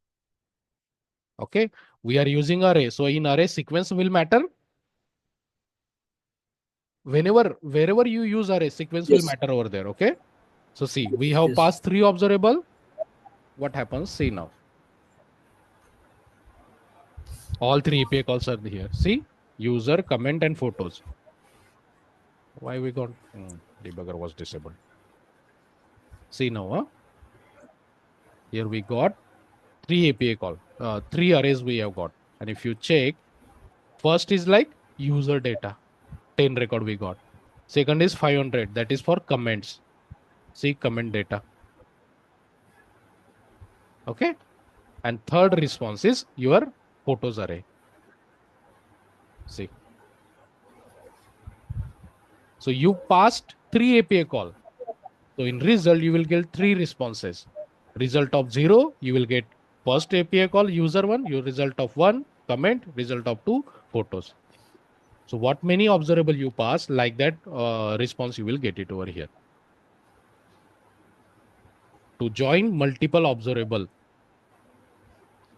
Okay. We are using array. So in array sequence will matter. Wherever you use array, sequence will Yes. matter over there. Okay. So see, we have Yes. passed 3 observable. What happens? See now. All 3 API calls are here. See, user, comment, and photos. Why we got debugger was disabled. See now, huh? Here we got 3 API call, 3 arrays we have got. And if you check, first is like user data, 10 record we got. Second is 500, that is for comments. See comment data. Okay. And third response is your photos array. See. So you passed 3 API call. So in result, you will get 3 responses. Result of 0, you will get first API call user 1, your result of 1, comment, result of 2, photos. So what many observable you pass, like that response you will get it over here. To join multiple observable,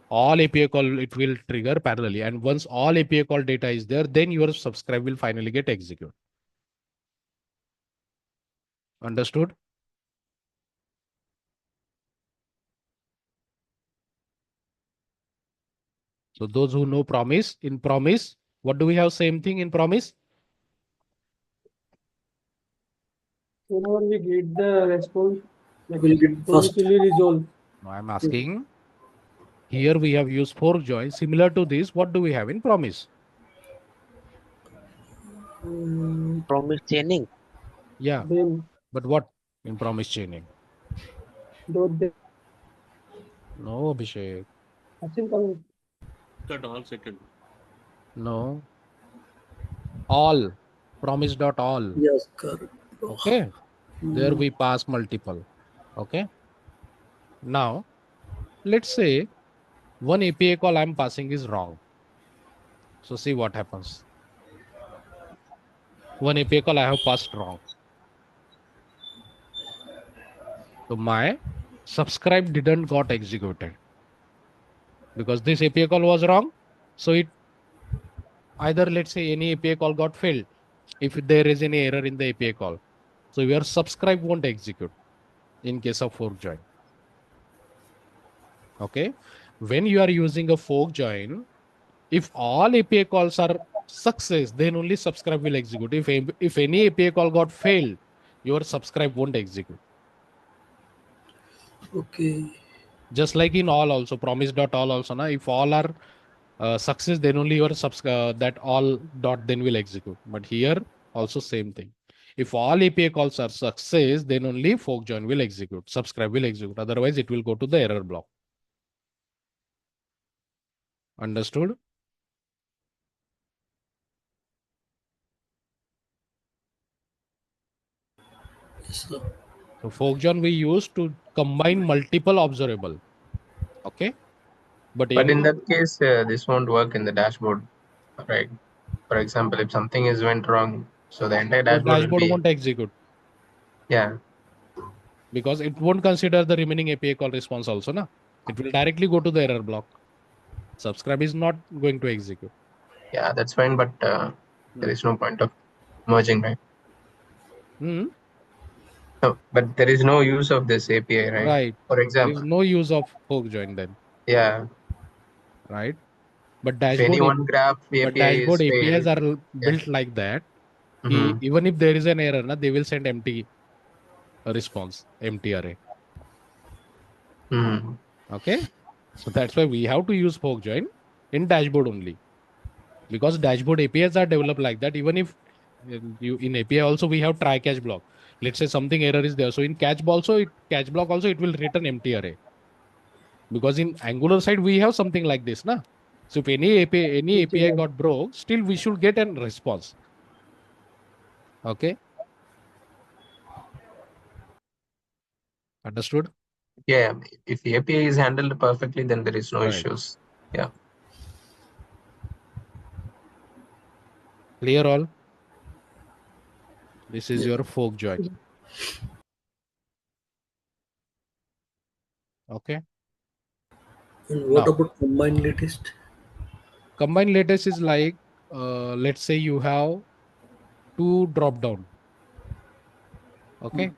all API call it will trigger parallelly. And once all API call data is there, then your subscribe will finally get executed. Understood? So those who know promise, in promise, what do we have same thing in promise? whenever we get the response, like We'll get promise first. will be resolved. No, I'm asking. Here we have used forkJoin. Similar to this, what do we have in promise? Promise chaining. Yeah, Then but what in promise chaining? dot then No, Abhishek. async comment. Cut all second. No. All. Promise dot all. Yes, correct. Okay. There we pass multiple. Okay. Now, let's say one API call I'm passing is wrong. So see what happens. One API call I have passed wrong. So my subscribe didn't got executed because this API call was wrong. So it either, let's say, any API call got failed if there is any error in the API call. So your subscribe won't execute in case of fork join. Okay. When you are using a fork join, if all API calls are success, then only subscribe will execute. If any API call got failed, your subscribe won't execute. Okay. Just like in all also, promise.all also, na, if all are success, then only your that all dot then will execute. But here also same thing. If all API calls are success, then only fork join will execute, subscribe will execute. Otherwise, it will go to the error block. Understood? Yes, sir. So fork join we use to combine multiple observable. Okay. But But in in that case, this won't work in the dashboard, right? For example, if something is went wrong, so the entire your dashboard will dashboard be, won't execute yeah, because it won't consider the remaining API call response also. Na? It will directly go to the error block. Subscribe is not going to execute. yeah, that's fine. But there is no point of merging, right? Hmm. No, but there is no use of this API, right? Right. For There is example, no use of fork join then. yeah, Right. But if any one graph API is dashboard APIs failed, are yeah. built like that. Mm-hmm. Even if there is an error, na, they will send empty response, empty array. Mm-hmm. Okay. So that's why we have to use fork join in dashboard only. Because dashboard APIs are developed like that. Even if you in API also we have try catch block. Let's say something error is there. So in catch block also it will return empty array. Because in Angular side we have something like this, na. So if any API got broke, still we should get a response. Okay. Understood? Yeah, if the API is handled perfectly, then there is no Right. issues. Yeah. Clear all? This is Yeah. your fork join. Okay. And what Now, about combined latest? combined latest is like, let's say you have two drop down. Okay.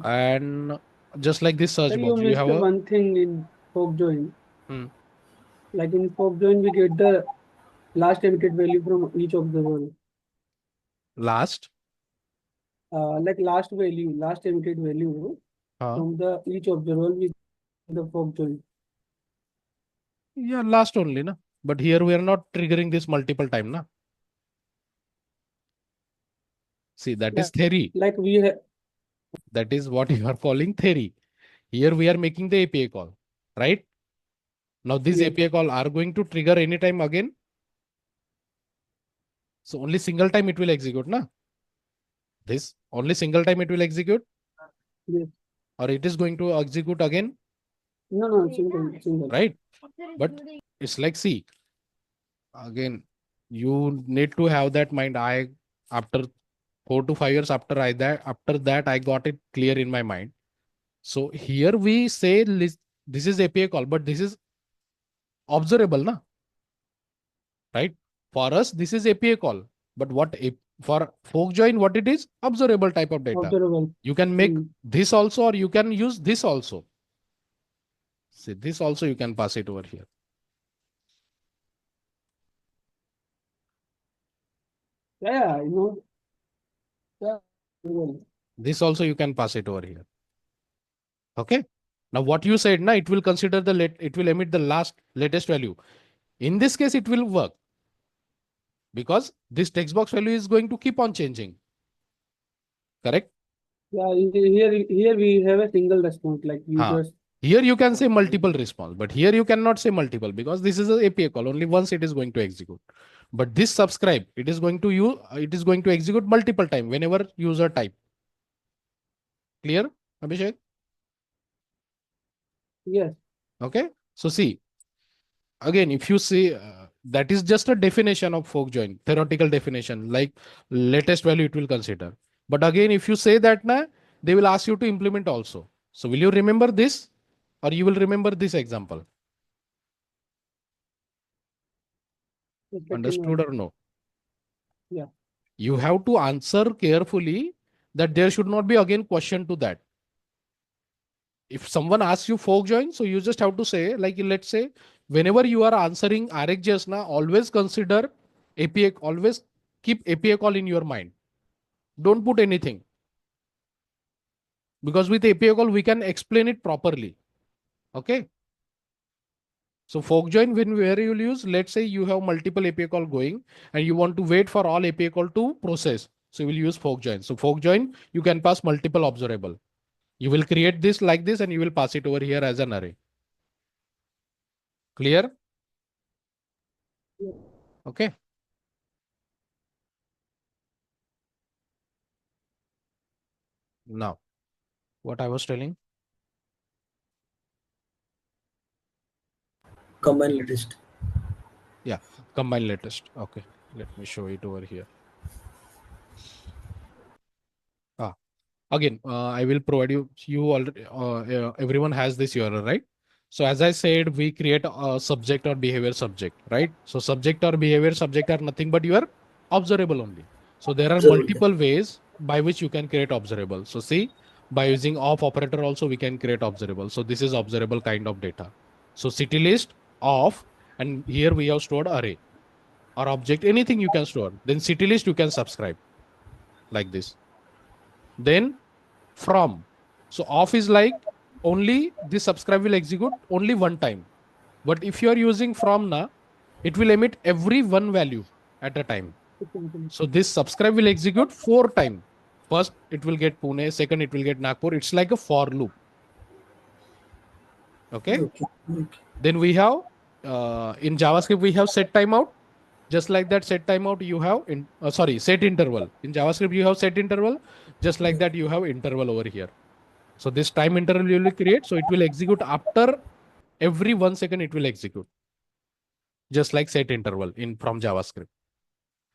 And just like this search Sir, you box, you missed have a one thing in forkJoin. Hmm. Like in forkJoin, we get the last emitted value from each observer. last. Like last emitted value from the each observer with the forkJoin. Yeah, last only, na. But here we are not triggering this multiple time, na. See, that is theory. Like we have, That is what you are calling theory. Here we are making the API call, right? Now this Yes. API call are going to trigger anytime again. So only single time it will execute, na. This only single time it will execute, Yes. or it is going to execute again, No, single. right? But it's like, see, again, you need to have that mind. After 4 to 5 years after that, I got it clear in my mind. So here we say this is API call, but this is observable, na? Right? For us, this is API call. But for fork join, what it is? Observable type of data. Observable. You can make this also, or you can use this also. See, this also you can pass it over here. Yeah, you know. Yeah. This also you can pass it over here. Okay. Now what you said, na, it will consider it will emit the latest value. In this case, it will work because this text box value is going to keep on changing. Correct? Yeah, here we have a single response. Like we just here you can say multiple response, but here you cannot say multiple because this is an API call. Only once it is going to execute. But this subscribe, it is going to execute multiple time whenever user type. Clear, Abhishek? yes. Okay. So see, again, if you see that is just a definition of fork join, theoretical definition, like latest value it will consider. But again, if you say that, na, they will ask you to implement also. So will you remember this or you will remember this example? The second Understood one. or no? Yeah. You have to answer carefully that there should not be again question to that. If someone asks you forkJoin, so you just have to say, like, let's say, whenever you are answering RxJS now, always consider API, always keep API call in your mind. Don't put anything. Because with API call, we can explain it properly. Okay. So forkJoin, where you will use, let's say you have multiple API call going and you want to wait for all API call to process. So you will use forkJoin. So forkJoin, you can pass multiple observable. You will create this like this and you will pass it over here as an array. Clear? Yeah. Okay. Now, what I was telling? Combine latest. Yeah, combine latest. Okay, let me show it over here. Again, I will provide you already, everyone has this URL, right? So as I said, we create a subject or behavior subject, right? So subject or behavior subject are nothing but your observable only. So there are Observable. multiple ways by which you can create observable. So see, by using of operator also we can create observable. So this is observable kind of data. So city list of, and here we have stored array or object, anything you can store. Then city list you can subscribe like this. Then from. So off is like only this subscribe will execute only one time. But if you are using from now, it will emit every one value at a time. So this subscribe will execute 4 times. First, it will get Pune. Second, it will get Nagpur. It's like a for loop. Okay. Okay. Then we have in JavaScript, we have set timeout. Just like that, set timeout, you have set interval. In JavaScript, you have set interval. Just like that, you have interval over here. So this time interval you will create. So it will execute after every 1 second, it will execute. Just like set interval in from JavaScript.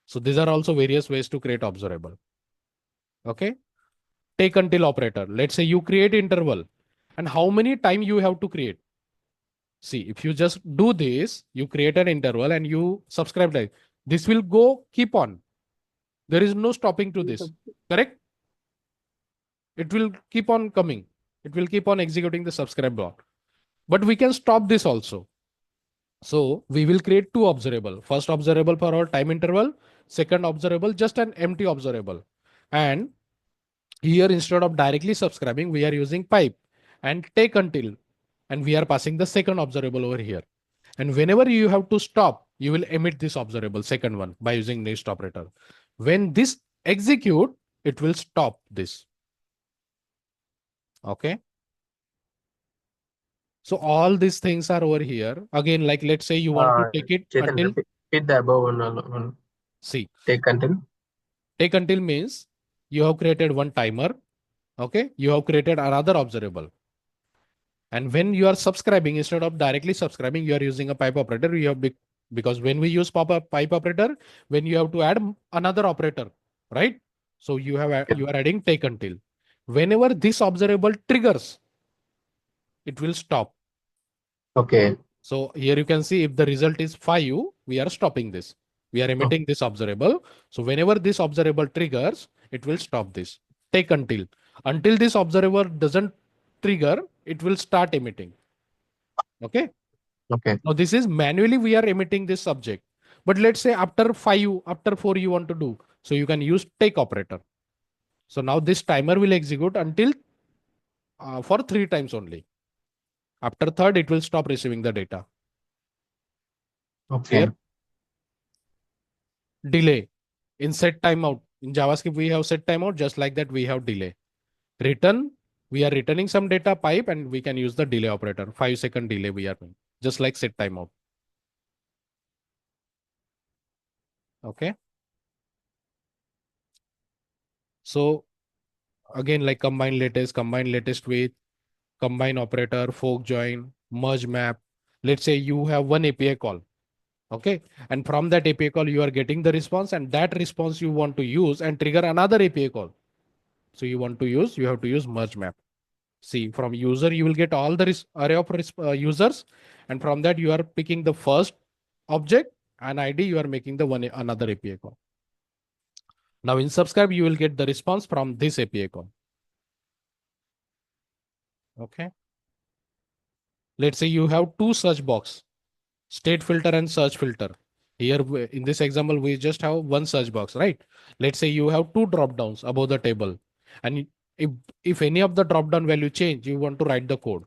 So these are also various ways to create observable. Okay. Take until operator. Let's say you create interval and how many time you have to create. See, if you just do this, you create an interval and you subscribe like this will go keep on. There is no stopping to this. Correct? It will keep on coming. It will keep on executing the subscribe block. But we can stop this also. So we will create two observable. First observable for our time interval. Second observable, just an empty observable. And here instead of directly subscribing, we are using pipe and take until. And we are passing the second observable over here. And whenever you have to stop, you will emit this observable, second one, by using next operator. When this execute, it will stop this. Okay. So all these things are over here. Again, like let's say you want to take it Chetan, until. repeat the above one. See. Take until. Take until means you have created one timer. Okay. You have created another observable. And when you are subscribing, instead of directly subscribing, you are using a pipe operator. You have because when we use pipe operator, when you have to add another operator, right? So you are adding take until. Whenever this observable triggers, it will stop. Okay. So here you can see if the result is 5, we are stopping this. We are emitting this observable. So whenever this observable triggers, it will stop this. Take until. Until this observable doesn't trigger, it will start emitting. Okay. Okay. Now this is manually we are emitting this subject. But let's say after 5, after 4 you want to do. So you can use take operator. So now this timer will execute until for 3 times only. After third, it will stop receiving the data. Okay. Here. Delay. In set timeout. In JavaScript, we have set timeout. Just like that, we have delay. Return. We are returning some data pipe and we can use the delay operator. 5-second delay we are doing. Just like set timeout. Okay. So again, like combine latest with combine operator, forkJoin, merge map. Let's say you have one API call. Okay. And from that API call, you are getting the response and that response you want to use and trigger another API call. So you have to use merge map. See, from user, you will get all the array of users. And from that, you are picking the first object and ID, you are making the another API call. Now in subscribe, you will get the response from this API call. Okay. Let's say you have two search box, state filter and search filter. Here in this example, we just have one search box, right? Let's say you have two drop downs above the table. And if any of the drop down value change, you want to write the code.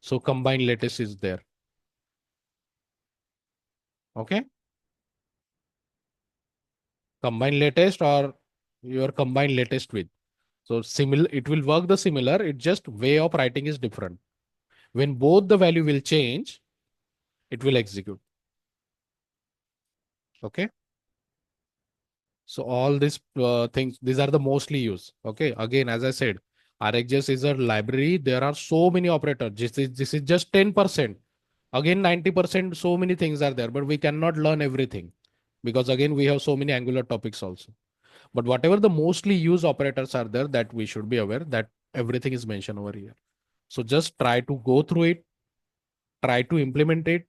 So combine latest is there. Okay. Combine latest or your combine latest with. So similar, it will work the similar. It just way of writing is different. When both the value will change, it will execute. Okay. So all these things, these are the mostly used. Okay. Again, as I said, RxJS is a library. There are so many operators. This is just 10%. Again, 90%, so many things are there, but we cannot learn everything because again, we have so many Angular topics also. But whatever the mostly used operators are there, that we should be aware that everything is mentioned over here. So just try to go through it, try to implement it.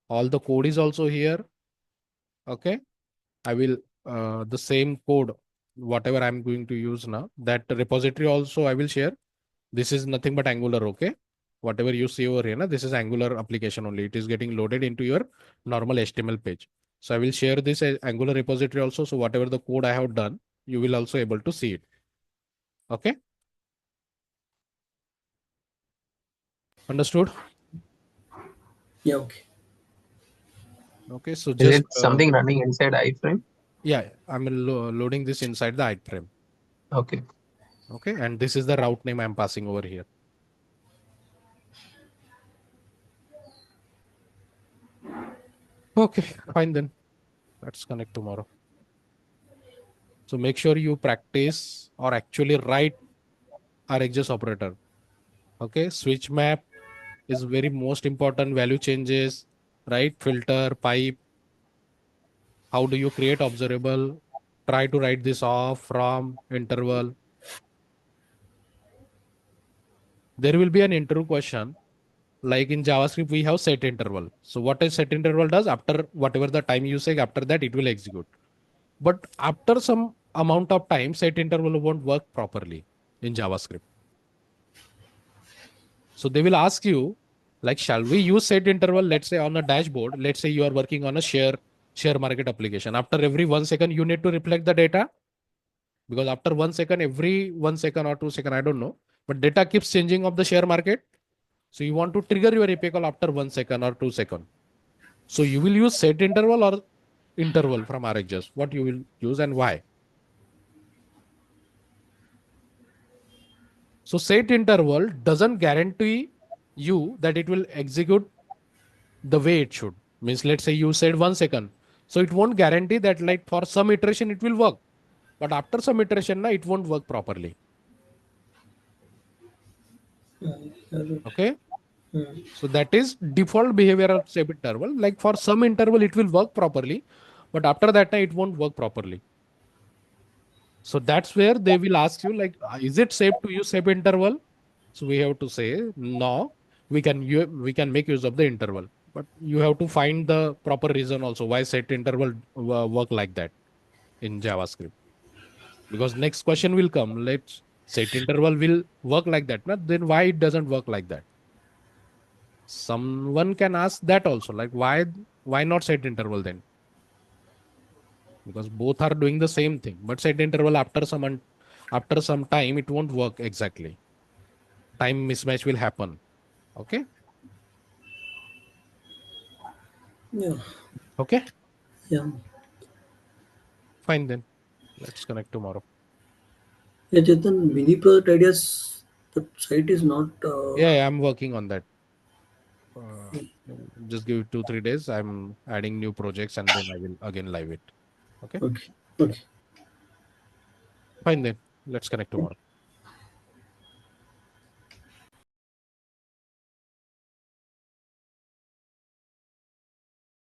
All the code is also here. Okay. I will, the same code, whatever I'm going to use now, that repository also I will share. This is nothing but Angular. Okay. Whatever you see over here, this is Angular application only. It is getting loaded into your normal HTML page. So I will share this Angular repository also. So whatever the code I have done, you will also able to see it. Okay. Understood? Yeah, okay. Okay. So Is just it something running inside iframe? yeah, I'm loading this inside the iframe. Okay. Okay. And this is the route name I'm passing over here. Okay, fine then. Let's connect tomorrow. So make sure you practice or actually write RxJS operator. Okay, switch map is very most important. Value changes, right? Filter, pipe. How do you create observable? Try to write this off, from, interval. There will be an interview question. Like in JavaScript, we have set interval. So what a set interval does, after whatever the time you say, after that it will execute. But after some amount of time, set interval won't work properly in JavaScript. So they will ask you, like, shall we use set interval? Let's say on a dashboard, let's say you are working on a share market application. After every 1 second, you need to reflect the data, because after 1 second, every 1 second or 2 second, I don't know, but data keeps changing of the share market. So you want to trigger your API call after 1 second or 2 second. So you will use set interval or interval from RxJS. What you will use and why? So set interval doesn't guarantee you that it will execute the way it should. Means let's say you said 1 second. So it won't guarantee that, like, for some iteration it will work. But after some iteration, it won't work properly. Okay. So that is default behavior of set interval. Like for some interval, it will work properly. But after that, it won't work properly. So that's where they will ask you, like, is it safe to use set interval? So we have to say, no, we can make use of the interval. But you have to find the proper reason also why set interval work like that in JavaScript. Because next question will come, let's set interval will work like that. Then why it doesn't work like that? Someone can ask that also, like, why not set interval then? Because both are doing the same thing, but set interval after some time it won't work exactly. Time mismatch will happen. Okay. Yeah. Okay. Yeah. Fine then. Let's connect tomorrow. Yeah, Chetan, mini project ideas, the site is not. Yeah, I'm working on that. Just give it 2-3 days. I'm adding new projects and then I will again live it. Okay. Okay. Okay. Fine then. Let's connect tomorrow.